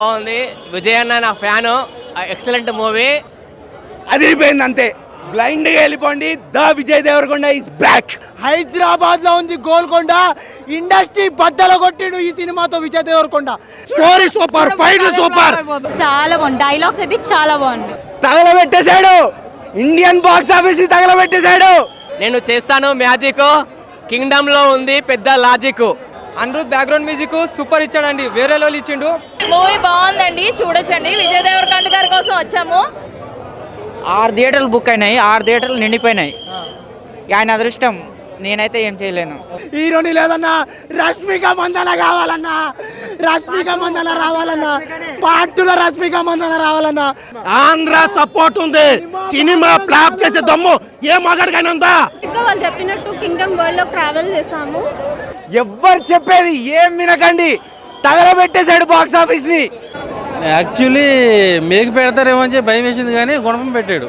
బాగుంది. విజయ్ అన్న నా ఫ్యాను. Excellent movie. అదిరిపోయింది అంతే. బ్లైండ్ గా వెళ్ళిపోండి. The Vijay Deverakonda is back. Hyderabad లో ఉంది గోల్కొండ. ఇండస్ట్రీ బద్దలు కొట్టిడు ఈ సినిమాతో Vijay Deverakonda. Story super, fight super, చాలా బాగుంది. డైలాగ్స్ అయితే చాలా బాగుంది. తగలబెట్టేశాడు. ఇండియన్ బాక్స్ ఆఫీస్ ని తగలబెట్టేశాడు. నేను చేస్తాను మ్యాజిక్. కింగ్డమ్ లో ఉంది పెద్ద logic. Anirudh background music super ఇచ్చాడండి, వేరే లెవెల్ ఇచ్చిండు. మూవీ బాగుందండి, చూడొచ్చండి. విజయ్ దేవరకొండ గారి కోసం వచ్చాము. 6 థియేటర్లు బుక్ అయినాయి, 6 థియేటర్లు నిండిపోయినాయి. ఆయన అదృష్టం, నేనైతే ఏం చేయలేను. హీరోని లేదన్నా, రష్మిక మందన కావాలన్నా, రష్మిక మందన రావాలన్నా, పార్టీలో రష్మిక మందన రావాలన్నా. ఆంధ్ర సపోర్ట్ ఉంది. సినిమా ఫ్లాప్ చేసే దమ్ము ఏ మగాడికైనా ఉందా? ఇంకా వాళ్ళు చెప్పినట్టు కింగ్డమ్ వరల్డ్ లో ట్రావెల్ చేసాము. ఎవ్వరు చెప్పేది ఏం వినకండి. తగలబెట్టేశాడు బాక్స్ ఆఫీస్ ని. యాక్చువల్లీ మేకు పెడతారేమో అని చెప్పి భయం వేసింది, కానీ గుణపం పెట్టాడు.